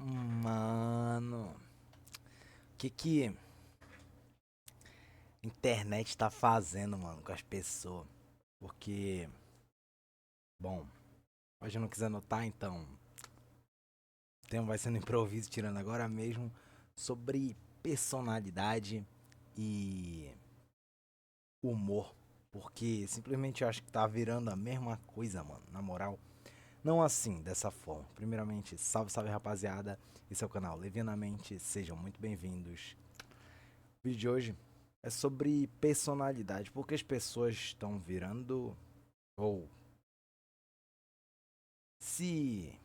Mano, o que a internet tá fazendo, mano, com as pessoas? Porque, bom, hoje eu não quiser anotar, então, o tema vai sendo improviso, tirando agora mesmo, sobre personalidade e humor. Porque simplesmente eu acho que tá virando a mesma coisa, mano, na moral. Não assim, dessa forma. Primeiramente, salve, salve rapaziada. Esse é o canal Levianamente, sejam muito bem-vindos. O vídeo de hoje é sobre personalidade, porque as pessoas estão virando ou se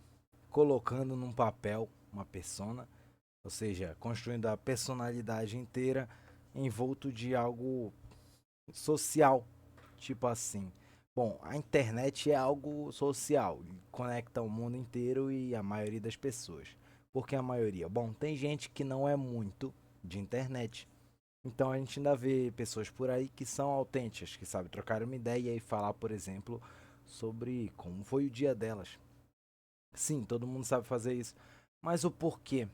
colocando num papel uma persona, ou seja, construindo a personalidade inteira envolto de algo social, tipo assim. Bom, a internet é algo social, conecta o mundo inteiro e a maioria das pessoas. Por que a maioria? Bom, tem gente que não é muito de internet. Então a gente ainda vê pessoas por aí que são autênticas, que sabem trocar uma ideia e falar, por exemplo, sobre como foi o dia delas. Sim, todo mundo sabe fazer isso. Mas o porquê?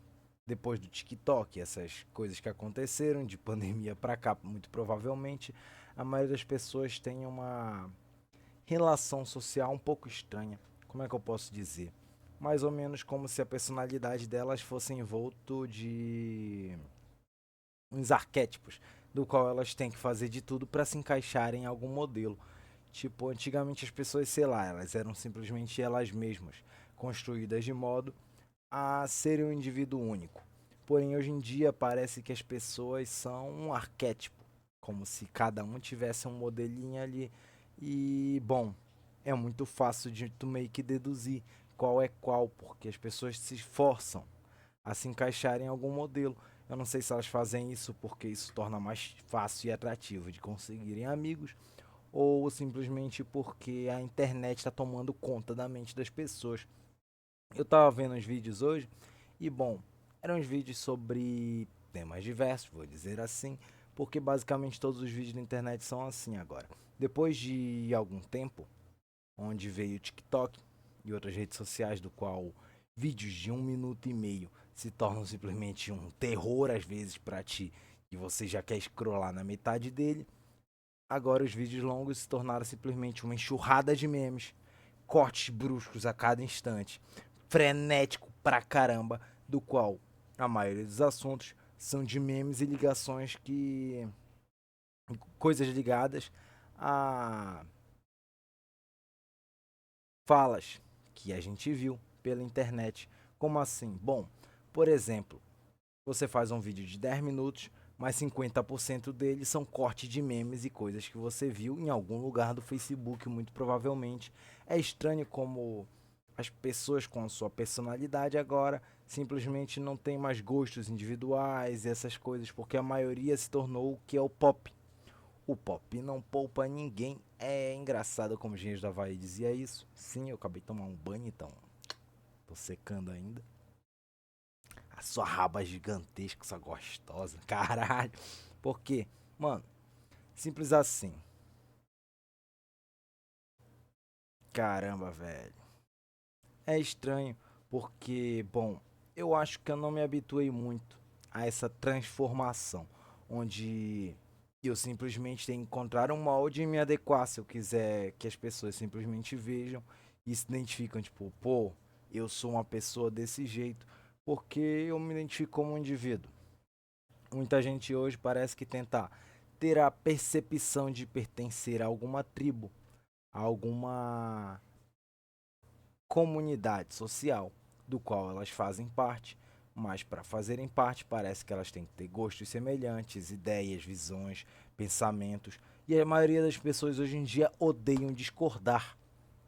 Depois do TikTok, essas coisas que aconteceram, de pandemia pra cá, muito provavelmente, a maioria das pessoas tem uma relação social um pouco estranha. Como é que eu posso dizer? Mais ou menos como se a personalidade delas fosse envolto de uns arquétipos, do qual elas têm que fazer de tudo para se encaixarem em algum modelo. Tipo, antigamente as pessoas, sei lá, elas eram simplesmente elas mesmas, construídas de modo a serem um indivíduo único. Porém, hoje em dia parece que as pessoas são um arquétipo, como se cada um tivesse um modelinho ali. E, bom, é muito fácil de tu meio que deduzir qual é qual, porque as pessoas se esforçam a se encaixar em algum modelo. Eu não sei se elas fazem isso porque isso torna mais fácil e atrativo de conseguirem amigos, ou simplesmente porque a internet está tomando conta da mente das pessoas. Eu tava vendo uns vídeos hoje e, bom, eram uns vídeos sobre temas diversos, vou dizer assim, porque basicamente todos os vídeos da internet são assim agora. Depois de algum tempo, onde veio o TikTok e outras redes sociais, do qual vídeos de 1 minuto e meio se tornam simplesmente um terror às vezes para ti, e você já quer scrollar na metade dele. Agora os vídeos longos se tornaram simplesmente uma enxurrada de memes, cortes bruscos a cada instante, frenético pra caramba, do qual a maioria dos assuntos são de memes e ligações que coisas ligadas a falas que a gente viu pela internet. Como assim? Bom, por exemplo, você faz um vídeo de 10 minutos, mas 50% dele são corte de memes e coisas que você viu em algum lugar do Facebook, muito provavelmente. É estranho como as pessoas com a sua personalidade agora simplesmente não tem mais gostos individuais e essas coisas, porque a maioria se tornou o que é o pop. O pop não poupa ninguém. É engraçado como o Engenheiros da Havaí dizia isso. Sim, eu acabei de tomar um banho, então tô secando ainda. A sua raba gigantesca, sua gostosa. Caralho. Por quê? Mano, simples assim. Caramba, velho. É estranho porque, bom, eu acho que eu não me habituei muito a essa transformação, onde eu simplesmente tenho que encontrar um molde e me adequar se eu quiser que as pessoas simplesmente vejam e se identificam, tipo, pô, eu sou uma pessoa desse jeito, porque eu me identifico como um indivíduo. Muita gente hoje parece que tenta ter a percepção de pertencer a alguma tribo, a alguma comunidade social do qual elas fazem parte, mas para fazerem parte parece que elas têm que ter gostos semelhantes, ideias, visões, pensamentos, e a maioria das pessoas hoje em dia odeiam discordar.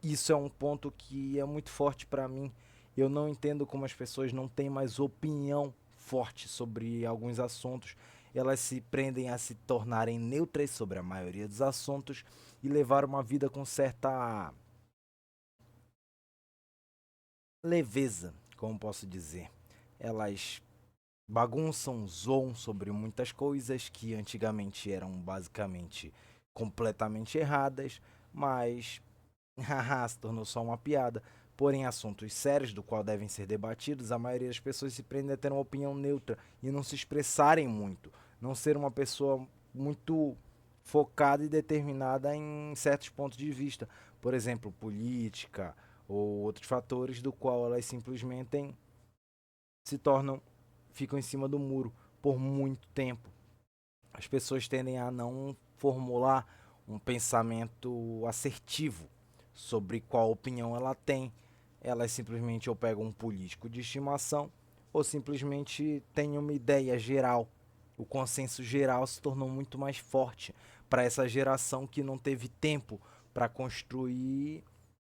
Isso é um ponto que é muito forte para mim. Eu não entendo como as pessoas não têm mais opinião forte sobre alguns assuntos. Elas se prendem a se tornarem neutras sobre a maioria dos assuntos e levar uma vida com certa leveza, como posso dizer. Elas bagunçam, zoam sobre muitas coisas que antigamente eram basicamente completamente erradas, mas haha, se tornou só uma piada. Porém, assuntos sérios do qual devem ser debatidos, a maioria das pessoas se prende a ter uma opinião neutra e não se expressarem muito, não ser uma pessoa muito focada e determinada em certos pontos de vista, por exemplo, política ou outros fatores do qual elas simplesmente se tornam, ficam em cima do muro por muito tempo. As pessoas tendem a não formular um pensamento assertivo sobre qual opinião ela tem. Elas simplesmente ou pegam um político de estimação ou simplesmente têm uma ideia geral. O consenso geral se tornou muito mais forte para essa geração que não teve tempo para construir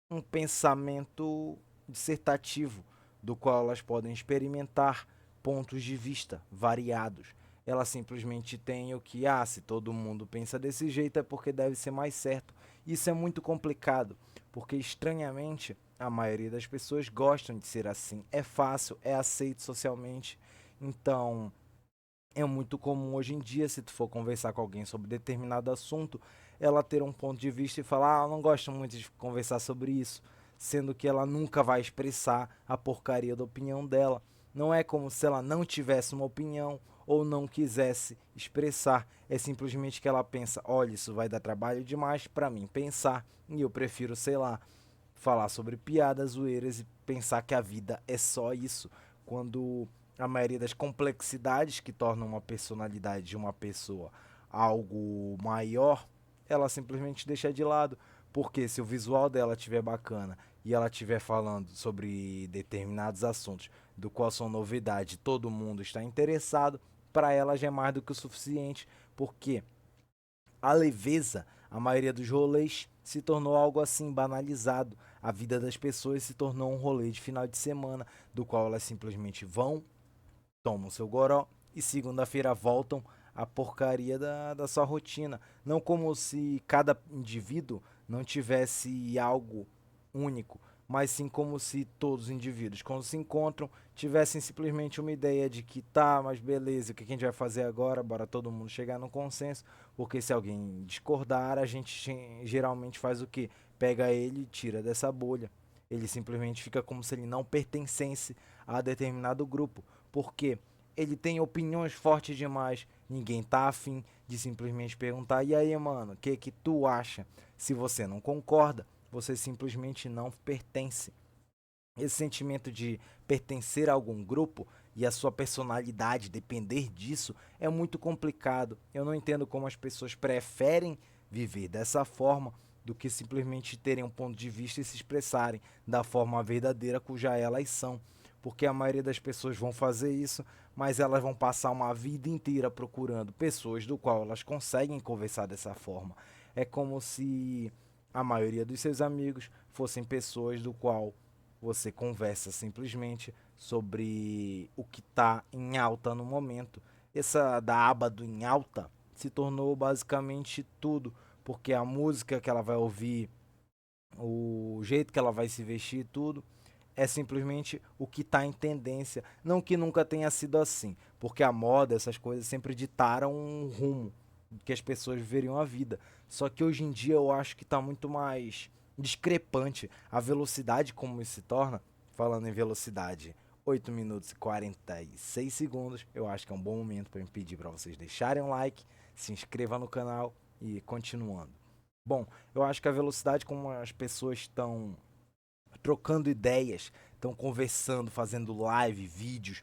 um pensamento dissertativo, do qual elas podem experimentar pontos de vista variados. Ela simplesmente tem o que, se todo mundo pensa desse jeito é porque deve ser mais certo. Isso é muito complicado, porque estranhamente a maioria das pessoas gostam de ser assim. É fácil, é aceito socialmente. Então, é muito comum hoje em dia, se tu for conversar com alguém sobre determinado assunto, ela ter um ponto de vista e falar, eu não gosto muito de conversar sobre isso, sendo que ela nunca vai expressar a porcaria da opinião dela. Não é como se ela não tivesse uma opinião ou não quisesse expressar, é simplesmente que ela pensa, olha, isso vai dar trabalho demais para mim pensar, e eu prefiro, sei lá, falar sobre piadas, zoeiras e pensar que a vida é só isso, quando a maioria das complexidades que tornam uma personalidade de uma pessoa algo maior, ela simplesmente deixa de lado. Porque se o visual dela estiver bacana e ela estiver falando sobre determinados assuntos do qual são novidade, todo mundo está interessado, para ela já é mais do que o suficiente, porque a leveza, a maioria dos rolês se tornou algo assim banalizado. A vida das pessoas se tornou um rolê de final de semana, do qual elas simplesmente vão, tomam seu goró e segunda-feira voltam à porcaria da sua rotina. Não como se cada indivíduo não tivesse algo único, mas sim como se todos os indivíduos, quando se encontram, tivessem simplesmente uma ideia de que tá, mas beleza, o que a gente vai fazer agora? Bora todo mundo chegar num consenso, porque se alguém discordar, a gente geralmente faz o que? Pega ele e tira dessa bolha. Ele simplesmente fica como se ele não pertencesse a determinado grupo, porque ele tem opiniões fortes demais, ninguém tá afim de simplesmente perguntar, e aí mano, o que tu acha? Se você não concorda, você simplesmente não pertence. Esse sentimento de pertencer a algum grupo e a sua personalidade depender disso é muito complicado. Eu não entendo como as pessoas preferem viver dessa forma do que simplesmente terem um ponto de vista e se expressarem da forma verdadeira cuja elas são. Porque a maioria das pessoas vão fazer isso, mas elas vão passar uma vida inteira procurando pessoas do qual elas conseguem conversar dessa forma. É como se a maioria dos seus amigos fossem pessoas do qual você conversa simplesmente sobre o que está em alta no momento. Essa da aba do em alta se tornou basicamente tudo, porque a música que ela vai ouvir, o jeito que ela vai se vestir, tudo é simplesmente o que está em tendência. Não que nunca tenha sido assim, porque a moda, essas coisas sempre ditaram um rumo que as pessoas viveriam a vida. Só que hoje em dia eu acho que está muito mais discrepante a velocidade como isso se torna. Falando em velocidade, 8 minutos e 46 segundos. Eu acho que é um bom momento para me pedir para vocês deixarem um like, se inscrevam no canal e continuando. Bom, eu acho que a velocidade como as pessoas estão trocando ideias, estão conversando, fazendo live, vídeos,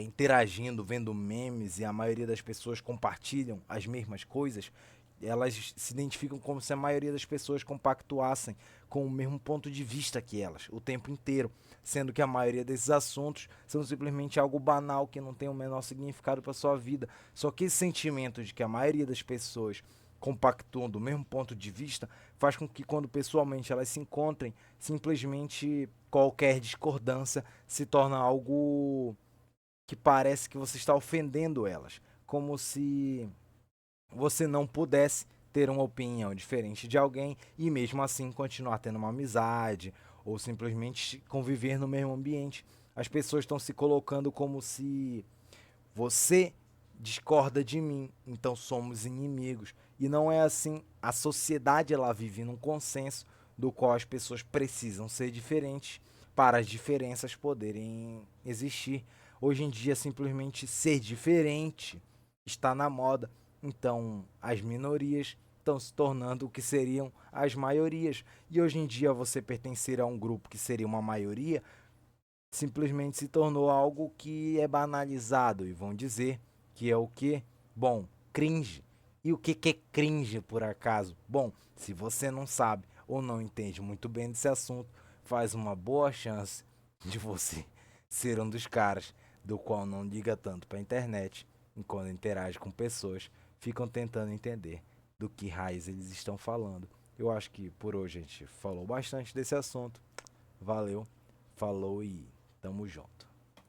interagindo, vendo memes e a maioria das pessoas compartilham as mesmas coisas, elas se identificam como se a maioria das pessoas compactuassem com o mesmo ponto de vista que elas, o tempo inteiro, sendo que a maioria desses assuntos são simplesmente algo banal que não tem o menor significado para sua vida. Só que esse sentimento de que a maioria das pessoas compactuam do mesmo ponto de vista faz com que quando pessoalmente elas se encontrem, simplesmente qualquer discordância se torna algo que parece que você está ofendendo elas, como se você não pudesse ter uma opinião diferente de alguém e mesmo assim continuar tendo uma amizade ou simplesmente conviver no mesmo ambiente. As pessoas estão se colocando como se você discorda de mim, então somos inimigos. E não é assim. A sociedade ela vive num consenso do qual as pessoas precisam ser diferentes para as diferenças poderem existir. Hoje em dia, simplesmente ser diferente está na moda. Então, as minorias estão se tornando o que seriam as maiorias. E hoje em dia, você pertencer a um grupo que seria uma maioria simplesmente se tornou algo que é banalizado. E vão dizer que é o que? Bom, cringe. E o que é cringe, por acaso? Bom, se você não sabe ou não entende muito bem desse assunto, faz uma boa chance de você ser um dos caras do qual não liga tanto para a internet e quando interage com pessoas, ficam tentando entender do que raiz eles estão falando. Eu acho que por hoje a gente falou bastante desse assunto. Valeu, falou e tamo junto.